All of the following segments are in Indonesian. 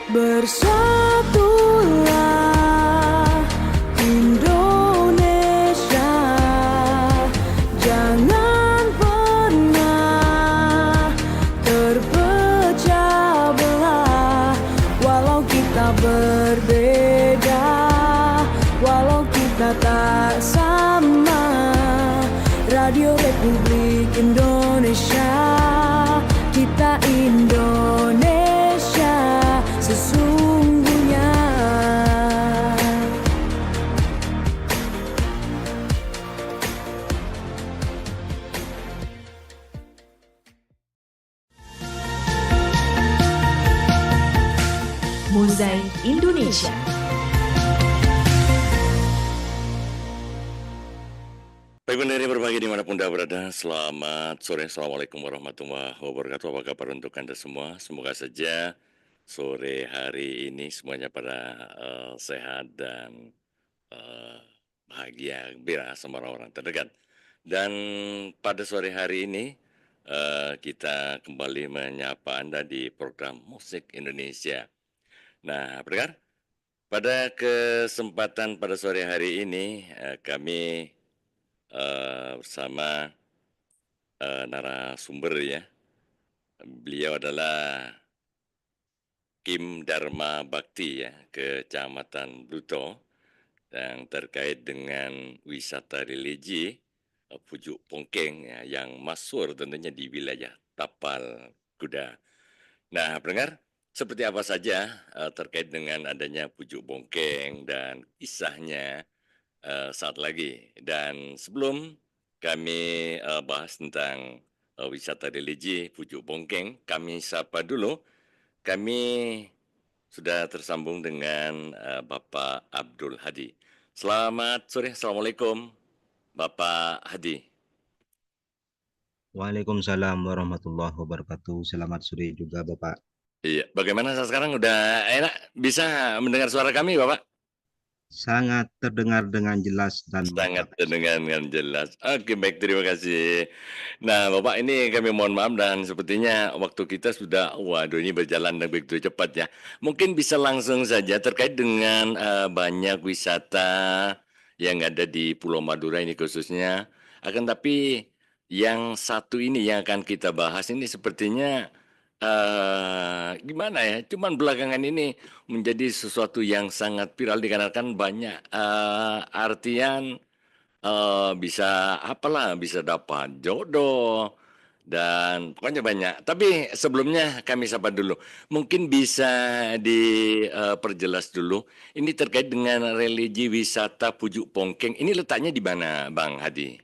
Bersatulah Indonesia, jangan pernah terpecah belah. Walau kita berbeda, walau kita tak sama, Radio Republik Indonesia, kita Indonesia sesungguhnya. Mozaik Indonesia. Baik pendengar berbahagia dimanapun Anda berada, selamat sore, Assalamualaikum warahmatullahi wabarakatuh. Apa kabar untuk Anda semua? Semoga saja sore hari ini semuanya pada sehat dan bahagia, gembira sama orang-orang terdekat. Dan pada sore hari ini kita kembali menyapa Anda di program Musik Indonesia. Nah, pendengar, pada kesempatan pada sore hari ini kami bersama narasumber ya. Beliau adalah Kim Dharma Bakti ya, Kecamatan Bluto, yang terkait dengan wisata religi Pujuk Pongkeng ya, yang masyhur tentunya di wilayah Tapal Kuda. Nah, pendengar, seperti apa saja terkait dengan adanya Pujuk Pongkeng dan kisahnya saat lagi. Dan sebelum kami bahas tentang wisata religi Pujuk Pongkeng, kami sapa dulu. Kami sudah tersambung dengan Bapak Abdul Hadi. Selamat sore, Assalamualaikum Bapak Hadi. Waalaikumsalam warahmatullahi wabarakatuh. Selamat sore juga Bapak. Iya, bagaimana sekarang udah enak bisa mendengar suara kami, Bapak? Sangat terdengar dengan jelas dan Sangat mantap. terdengar dengan jelas. Oke, baik, terima kasih. Nah, Bapak, ini kami mohon maaf dan sepertinya waktu kita sudah, waduh, ini berjalan dan begitu cepat ya. Mungkin bisa langsung saja terkait dengan banyak wisata yang ada di Pulau Madura ini khususnya. Akan tapi yang satu ini yang akan kita bahas ini sepertinya gimana ya, cuman belakangan ini menjadi sesuatu yang sangat viral dikarenakan banyak artian bisa apalah, bisa dapat jodoh dan pokoknya banyak. Tapi sebelumnya kami sapa dulu. Mungkin bisa diperjelas dulu. Ini terkait dengan religi wisata Pujuk Pongkeng. Ini letaknya di mana, Bang Hadi?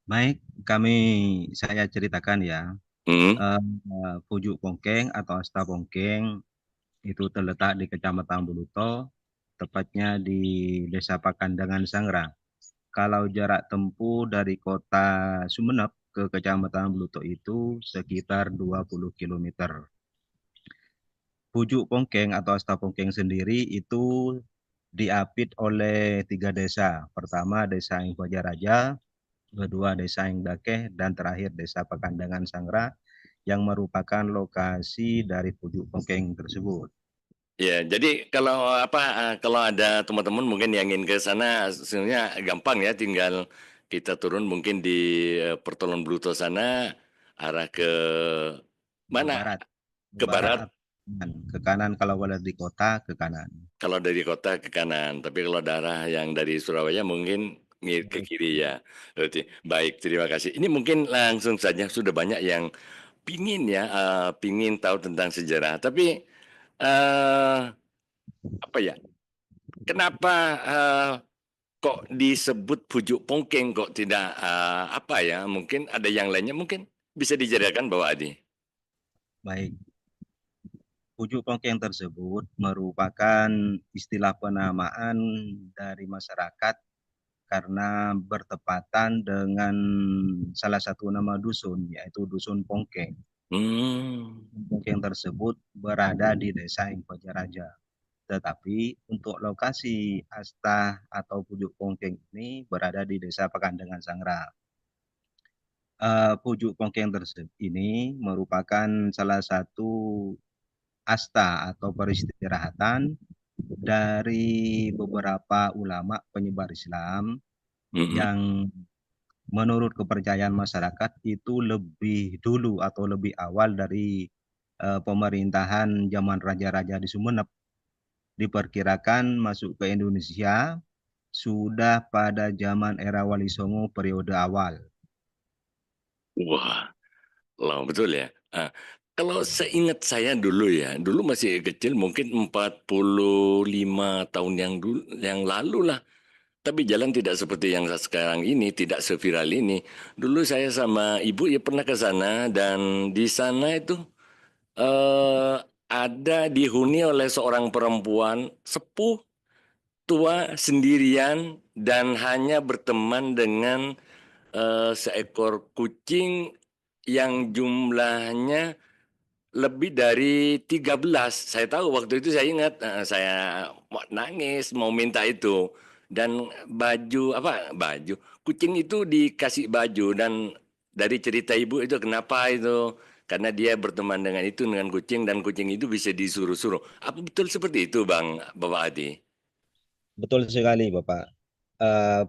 Baik, saya ceritakan ya. Hmm? Pujuk Pongkeng atau Asta Pongkeng itu terletak di Kecamatan Buluto, tepatnya di Desa Pakandangan Sangra. Kalau jarak tempuh dari kota Sumeneb ke Kecamatan Buluto itu sekitar 20 km. Pujuk Pongkeng atau Asta Pongkeng sendiri itu diapit oleh 3 desa. Pertama Desa Ingpajaraja, kedua Desa Ingdakeh, dan terakhir Desa Pakandangan Sangra yang merupakan lokasi dari Pujuk Pongkeng tersebut. Ya, jadi kalau ada teman-teman mungkin yang ingin ke sana sebenarnya gampang ya, tinggal kita turun mungkin di Pertolongan Bluto sana arah ke Ke mana? barat, Ke barat. ke kanan kalau ada di kota ke kanan. Kalau dari kota ke kanan, tapi kalau daerah yang dari Surabaya mungkin ke kiri ya. Berarti baik, terima kasih. Ini mungkin langsung saja sudah banyak yang pingin tahu tentang sejarah. Tapi apa ya? Kenapa kok disebut Pujuk Pongkeng kok tidak apa ya? Mungkin ada yang lainnya mungkin bisa dijelaskan Bapak Adi. Baik, Pujuk Pongkeng tersebut merupakan istilah penamaan dari masyarakat karena bertepatan dengan salah satu nama dusun, yaitu Dusun Pongkeng. Hmm. Pongkeng tersebut berada di Desa Ingpajaraja. Tetapi untuk lokasi Asta atau Pujuk Pongkeng ini berada di Desa Pakandangan Sangra. Pujuk Pongkeng tersebut ini merupakan salah satu asta atau peristirahatan dari beberapa ulama penyebar Islam Mm-mm. yang menurut kepercayaan masyarakat itu lebih dulu atau lebih awal dari pemerintahan zaman raja-raja di Sumeneb. Diperkirakan masuk ke Indonesia sudah pada zaman era Wali Songo periode awal. Wah, lah betul ya. Kalau seingat saya dulu ya, dulu masih kecil mungkin 45 tahun yang lalu lah. Tapi jalan tidak seperti yang sekarang ini, tidak seviral ini. Dulu saya sama ibu ya pernah ke sana dan di sana itu eh, ada dihuni oleh seorang perempuan sepuh tua sendirian dan hanya berteman dengan seekor kucing yang jumlahnya lebih dari 13. Saya tahu waktu itu saya ingat saya mau nangis mau minta itu dan baju kucing itu dikasih baju dan dari cerita ibu itu kenapa itu karena dia berteman dengan itu dengan kucing dan kucing itu bisa disuruh-suruh. Apa betul seperti itu Bang Bapak Adi? Betul sekali, Bapak.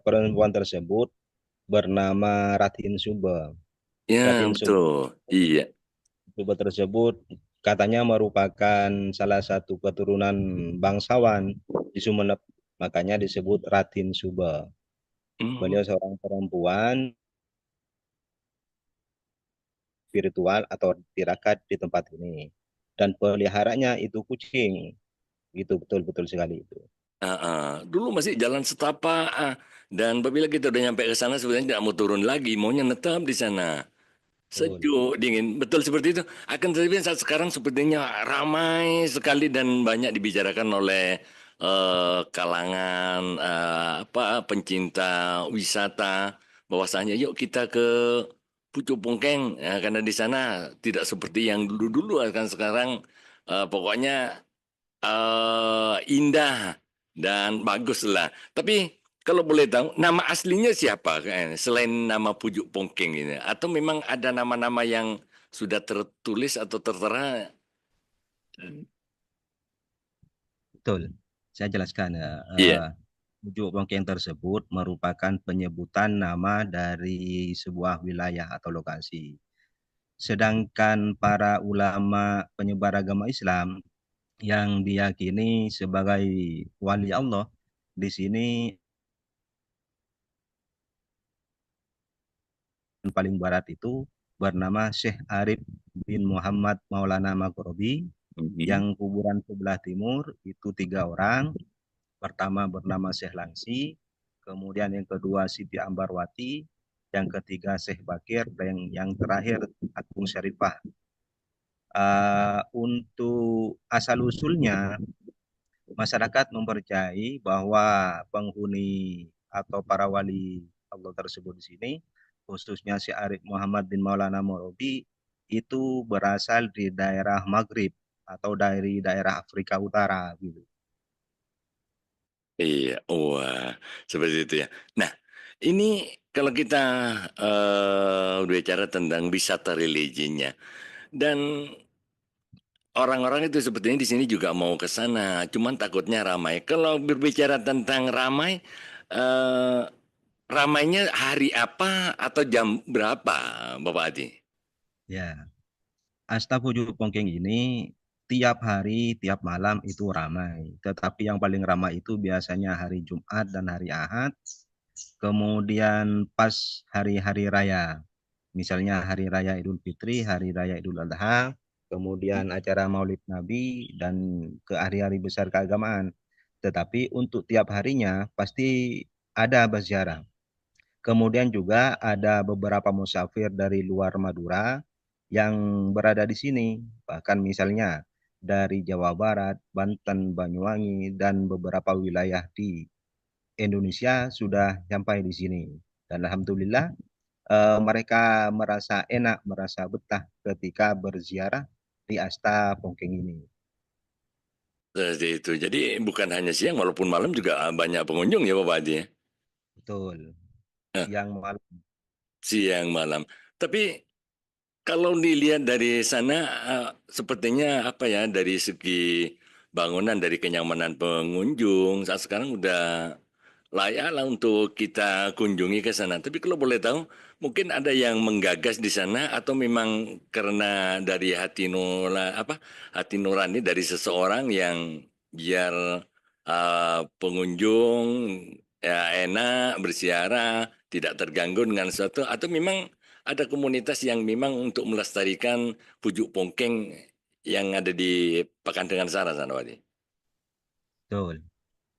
Perempuan tersebut bernama Ratin Sumba. Ya Ratin betul. Iya. Sumba tersebut katanya merupakan salah satu keturunan bangsawan di Sumeneb, makanya disebut Ratin Sumba. Hmm. Beliau seorang perempuan spiritual atau tirakat di tempat ini. Dan peliharanya itu kucing. Itu betul-betul sekali itu. Dulu masih jalan setapak, dan apabila kita udah nyampe ke sana sebenarnya tidak mau turun lagi, maunya netap di sana. Betul. Sejuk, dingin, betul seperti itu. Akan tetapi saat sekarang sepertinya ramai sekali dan banyak dibicarakan oleh kalangan pencinta wisata bahwasanya yuk kita ke Pucuk Pungkeng ya, karena di sana tidak seperti yang dulu-dulu kan sekarang pokoknya indah dan bagus lah. Tapi kalau boleh tahu nama aslinya siapa selain nama Pujuk Pongkeng ini? Atau memang ada nama-nama yang sudah tertulis atau tertera? Betul. Saya jelaskan ya. Iya. Pucuk Pongkeng tersebut merupakan penyebutan nama dari sebuah wilayah atau lokasi. Sedangkan para ulama penyebar agama Islam yang diyakini sebagai wali Allah di sini paling barat itu bernama Syekh Arif bin Muhammad Maulana Maghribi, Mhm. yang kuburan sebelah timur itu 3 orang. Pertama bernama Syekh Langsi, kemudian yang kedua Siti Ambarwati, yang ketiga Syekh Bakir, dan yang terakhir Agung Syarifah. Untuk asal usulnya, masyarakat mempercayai bahwa penghuni atau para wali Allah tersebut di sini, khususnya Syekh Arif Muhammad bin Maulana Morobi, itu berasal di daerah Maghrib atau dari daerah Afrika Utara gitu. Iya, wah, seperti itu ya. Nah, ini kalau kita berbicara tentang wisata religinya, dan orang-orang itu sepertinya di sini juga mau ke sana, cuman takutnya ramai. Kalau berbicara tentang ramai, eh, ramainya hari apa atau jam berapa, Bapak Adi? Ya, Asta Pujuk Pongkeng ini tiap hari, tiap malam itu ramai. Tetapi yang paling ramai itu biasanya hari Jumat dan hari Ahad. Kemudian pas hari-hari raya. Misalnya hari raya Idul Fitri, hari raya Idul Adha, kemudian acara Maulid Nabi, dan ke hari-hari besar keagamaan. Tetapi untuk tiap harinya pasti ada berziarah. Kemudian juga ada beberapa musafir dari luar Madura yang berada di sini. Bahkan misalnya dari Jawa Barat, Banten, Banyuwangi, dan beberapa wilayah di Indonesia sudah sampai di sini. Dan alhamdulillah mereka merasa enak, merasa betah ketika berziarah di Asta Pongkeng ini. Seperti itu. Jadi bukan hanya siang, walaupun malam juga banyak pengunjung ya, Bapak Adi, ya? Betul. Eh, Siang malam. siang malam. Tapi Kalau dilihat dari sana, sepertinya apa ya, dari segi bangunan, dari kenyamanan pengunjung, saat sekarang udah layak lah untuk kita kunjungi ke sana. Tapi kalau boleh tahu, mungkin ada yang menggagas di sana atau memang karena dari hati nurani dari seseorang yang biar pengunjung ya enak berziarah, tidak terganggu dengan sesuatu, atau memang ada komunitas yang memang untuk melestarikan pujuk pongkeng yang ada di Pakandengan Sara sana, Wadi. Betul.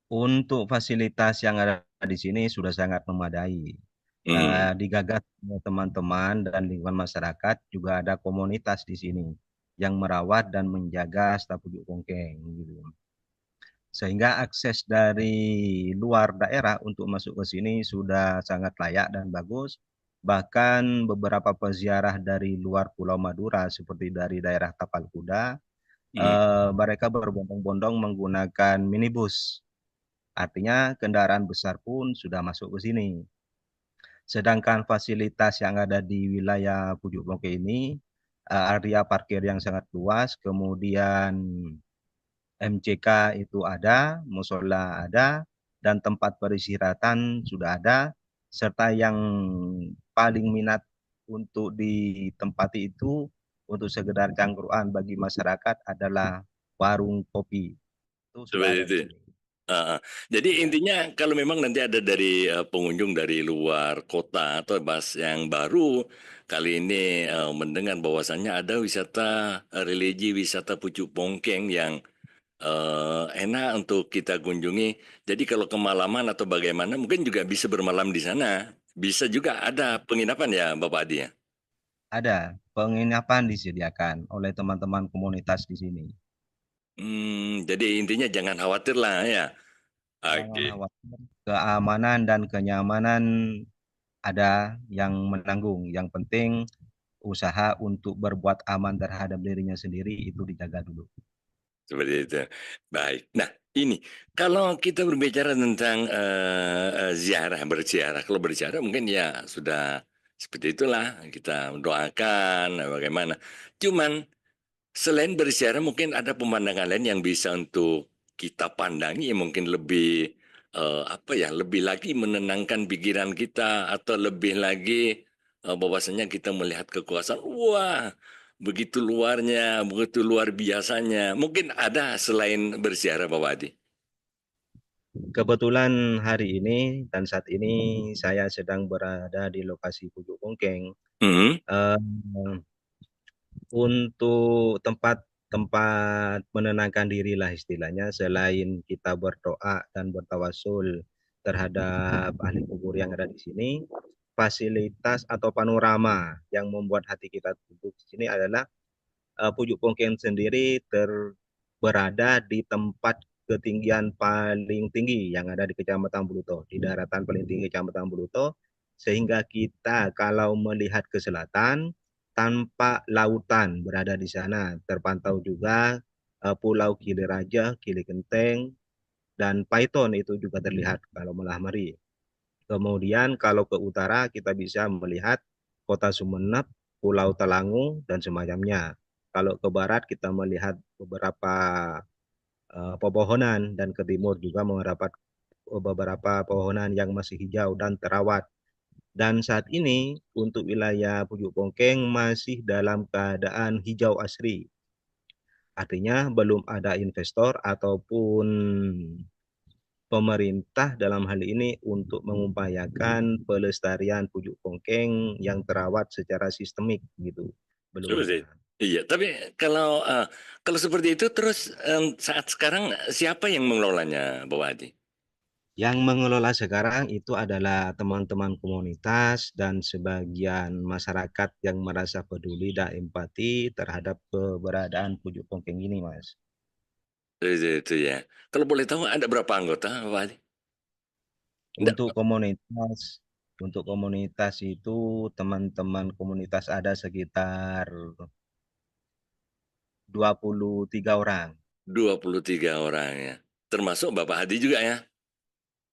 Untuk fasilitas yang ada di sini sudah sangat memadai. Hmm. Digagas oleh teman-teman dan lingkungan masyarakat, juga ada komunitas di sini yang merawat dan menjaga Stapuduk Pongkeng gitu. Sehingga akses dari luar daerah untuk masuk ke sini sudah sangat layak dan bagus. Bahkan beberapa peziarah dari luar Pulau Madura seperti dari daerah Tapal Kuda, Hmm. mereka berbondong-bondong menggunakan minibus. Artinya kendaraan besar pun sudah masuk ke sini. Sedangkan fasilitas yang ada di wilayah Pujuk Bongke ini, area parkir yang sangat luas, kemudian MCK itu ada, musola ada, dan tempat peristirahatan sudah ada, serta yang paling minat untuk ditempati itu untuk sekedar cangkruan bagi masyarakat adalah warung kopi. Itu sudah Seperti ada itu. di Ya? sini. Jadi Ya, intinya kalau memang nanti ada dari pengunjung dari luar kota atau bas yang baru kali ini mendengar bahwasannya ada wisata religi, wisata Pucuk Pongkeng yang enak untuk kita kunjungi. Jadi kalau kemalaman atau bagaimana mungkin juga bisa bermalam di sana. Bisa juga ada penginapan ya Bapak Adi ya. ada penginapan disediakan oleh teman-teman komunitas di sini. Jadi intinya jangan khawatir lah ya. Jangan Oke. khawatir, keamanan dan kenyamanan ada yang menanggung. Yang penting usaha untuk berbuat aman terhadap dirinya sendiri itu dijaga dulu. Seperti itu. Baik. Nah, ini kalau kita berbicara tentang ziarah, berziarah. Kalau berziarah mungkin ya sudah seperti itulah kita mendoakan bagaimana. Cuman selain berziarah mungkin ada pemandangan lain yang bisa untuk kita pandangi yang mungkin lebih lebih lagi menenangkan pikiran kita atau lebih lagi bahwasanya kita melihat kekuasaan. Wah, begitu luarnya, begitu luar biasanya. Mungkin ada selain berziarah Pak Wadi. Kebetulan hari ini dan saat ini saya sedang berada di lokasi Pujuk Pongkeng. Mhm. Eh, untuk tempat menenangkan diri lah istilahnya, selain kita berdoa dan bertawasul terhadap ahli kubur yang ada di sini, fasilitas atau panorama yang membuat hati kita duduk di sini adalah Pujuk Pongkeng sendiri berada di tempat ketinggian paling tinggi yang ada di Kecamatan Buluto, di daratan paling tinggi Kecamatan Buluto, sehingga kita kalau melihat ke selatan, tanpa lautan berada di sana. Terpantau juga Pulau Gili Raja, Gili Genteng, dan Python itu juga terlihat kalau malam hari. Kemudian kalau ke utara kita bisa melihat Kota Sumeneb, Pulau Talangu, dan semacamnya. Kalau ke barat kita melihat beberapa pepohonan dan ke timur juga mendapat beberapa pepohonan yang masih hijau dan terawat. Dan saat ini untuk wilayah Pujuk Pongkeng masih dalam keadaan hijau asri. Artinya belum ada investor ataupun pemerintah dalam hal ini untuk mengupayakan pelestarian Pujuk Pongkeng yang terawat secara sistemik gitu. Belum Seperti ada. itu. Iya, tapi kalau seperti itu terus saat sekarang siapa yang mengelolanya Pak Wadi? Yang mengelola sekarang itu adalah teman-teman komunitas dan sebagian masyarakat yang merasa peduli dan empati terhadap keberadaan Pujuk Pongkeng ini, Mas. Itu ya. Kalau boleh tahu ada berapa anggota Pak Wadi? Enggak. Untuk komunitas, untuk komunitas itu teman-teman komunitas ada sekitar 23 orang. 23 orang ya. Termasuk Bapak Hadi juga ya.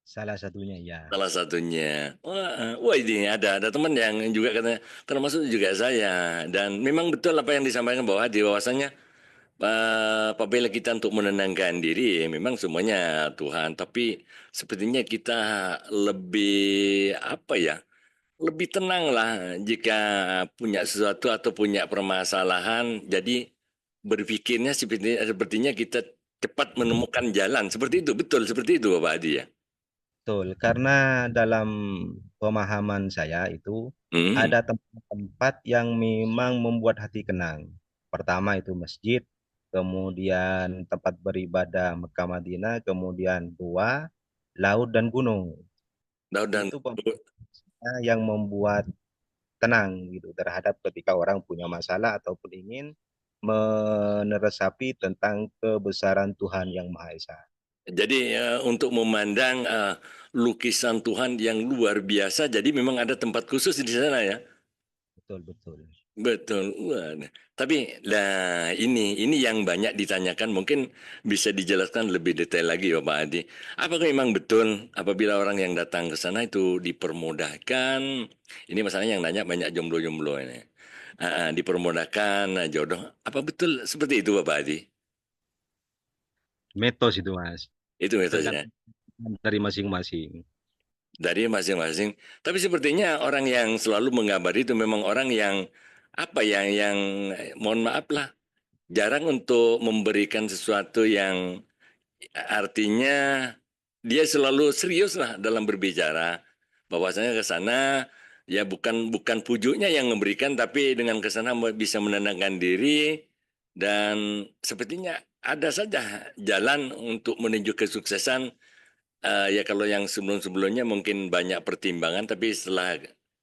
Salah satunya ya. Salah satunya. Wah ini ada teman yang juga katanya termasuk juga saya dan memang betul apa yang disampaikan bahwa di bahwasanya apabila kita untuk menenangkan diri, memang semuanya Tuhan. Tapi sepertinya kita lebih apa ya? Lebih tenang lah jika punya sesuatu atau punya permasalahan. Jadi berpikirnya sepertinya kita cepat menemukan jalan. Seperti itu, betul seperti itu Bapak Adi ya. Betul, karena dalam pemahaman saya itu Hmm. ada tempat-tempat yang memang membuat hati tenang. Pertama itu masjid, kemudian tempat beribadah Mekah Madinah, kemudian dua, laut dan gunung. Dan Itu yang membuat tenang gitu terhadap ketika orang punya masalah ataupun ingin meneresapi tentang kebesaran Tuhan yang Maha Esa. jadi untuk memandang lukisan Tuhan yang luar biasa, jadi memang ada tempat khusus di sana ya. Betul, betul. Betul. Wah, nah. Tapi lah ini yang banyak ditanyakan mungkin bisa dijelaskan lebih detail lagi Bapak Adi. Apakah memang betul apabila orang yang datang ke sana itu dipermudahkan? Ini masalahnya yang nanya banyak jomblo-jomblo ini. Dipermudahkan jodoh. Apa betul seperti itu Bapak Adi? Mitos itu Mas, Itu metodenya tergantung dari masing-masing. dari masing-masing. Tapi sepertinya orang yang selalu mengabari itu memang orang yang apa yang mohon maaf lah jarang untuk memberikan sesuatu yang artinya dia selalu serius lah dalam berbicara. Bahwasanya ke sana ya bukan bukan pujuknya yang memberikan tapi dengan ke sana bisa menenangkan diri dan sepertinya ada saja jalan untuk menuju kesuksesan. Ya kalau yang sebelum-sebelumnya mungkin banyak pertimbangan tapi setelah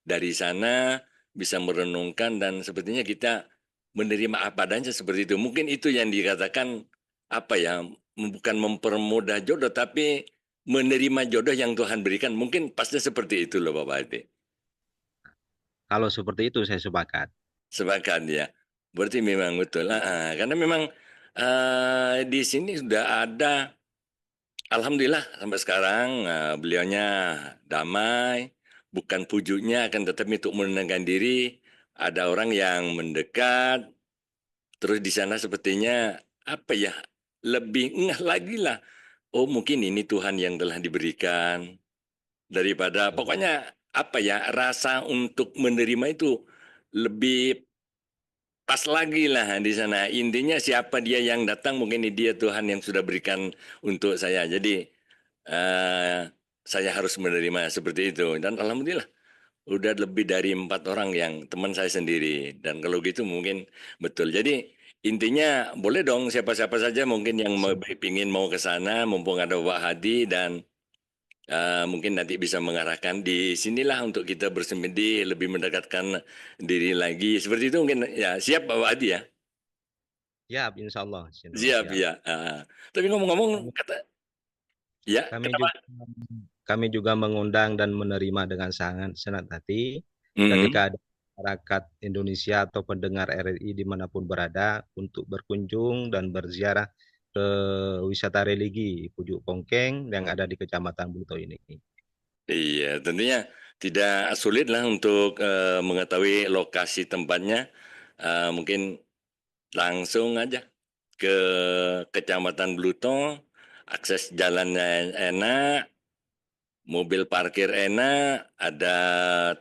dari sana bisa merenungkan dan sepertinya kita menerima apa adanya seperti itu. Mungkin itu yang dikatakan apa ya, bukan mempermudah jodoh tapi menerima jodoh yang Tuhan berikan. Mungkin pasnya seperti itu loh Bapak Ati. Kalau seperti itu saya sepakat. Sepakat ya. Berarti memang betul. Karena memang di sini sudah ada Alhamdulillah sampai sekarang beliaunya damai, bukan pujuknya akan tetapi untuk menenangkan diri. Ada orang yang mendekat, terus di sana sepertinya apa ya lebih ngeh lagi lah. Oh mungkin ini Tuhan yang telah diberikan daripada pokoknya apa ya rasa untuk menerima itu lebih pas lagi lah di sana. Intinya siapa dia yang datang mungkin ini dia Tuhan yang sudah berikan untuk saya. Jadi eh, saya harus menerima seperti itu. Dan alhamdulillah udah lebih dari 4 orang yang teman saya sendiri. Dan kalau gitu mungkin betul. Jadi intinya boleh dong siapa-siapa saja mungkin yang mau pingin mau ke sana mumpung ada Pak Hadi dan mungkin nanti bisa mengarahkan di sinilah untuk kita bersemedi lebih mendekatkan diri lagi. Seperti itu mungkin ya siap Pak Hadi ya. Siap, insya Allah Siap siap. ya. Tapi ngomong-ngomong kata ya Kami kenapa? juga kami juga mengundang dan menerima dengan sangat senang hati ketika Mm-mm. ada masyarakat Indonesia atau pendengar RRI dimanapun berada untuk berkunjung dan berziarah ke wisata religi Pujuk Pongkeng yang ada di Kecamatan Buluto ini. Iya, tentunya tidak sulit lah untuk mengetahui lokasi tempatnya. Mungkin langsung aja ke Kecamatan Bluto, akses jalannya enak, mobil parkir enak, ada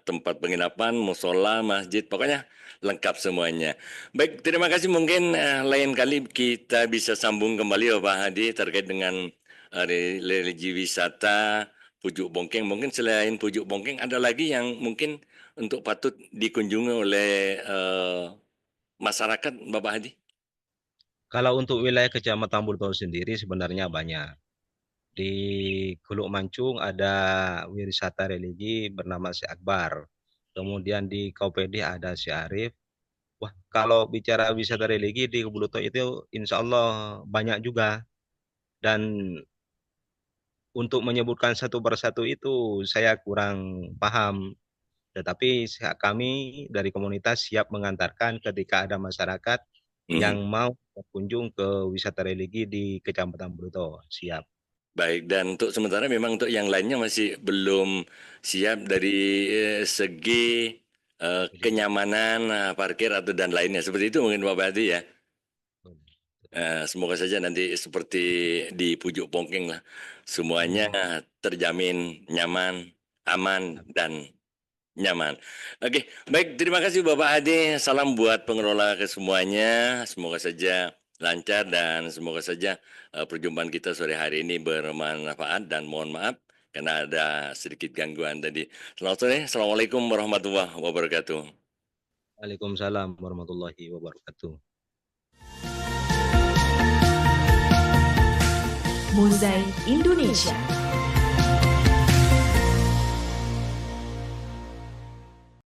tempat penginapan, musola, masjid, pokoknya lengkap semuanya. Baik, terima kasih. Mungkin lain kali kita bisa sambung kembali Pak Hadi terkait dengan religi wisata Pujuk Bongkeng. Mungkin selain Pujuk Bongkeng ada lagi yang mungkin untuk patut dikunjungi oleh masyarakat Bapak Hadi. Kalau untuk wilayah Kecamatan Buluto sendiri sebenarnya banyak. Di Kuluk Mancung ada wisata religi bernama Si Akbar. Kemudian di Kaupedi ada Si Arif. Wah, kalau bicara wisata religi di Buluto itu insya Allah banyak juga. Dan untuk menyebutkan satu persatu itu saya kurang paham. Tetapi kami dari komunitas siap mengantarkan ketika ada masyarakat Mhm. yang mau berkunjung ke wisata religi di Kecamatan Buluto. Siap. Baik, dan untuk sementara memang untuk yang lainnya masih belum siap dari segi kenyamanan parkir atau dan lainnya. Seperti itu mungkin Bapak Hadi ya. Semoga saja nanti seperti di Pujuk Pongkeng lah, semuanya terjamin nyaman, aman, dan nyaman. Oke, baik. Terima kasih Bapak Hadi. Salam buat pengelola kesemuanya. Semoga saja lancar dan semoga saja perjumpaan kita sore hari ini bermanfaat dan mohon maaf karena ada sedikit gangguan tadi. Selamat sore. Assalamualaikum warahmatullahi wabarakatuh. Waalaikumsalam warahmatullahi wabarakatuh. Mozaik Indonesia.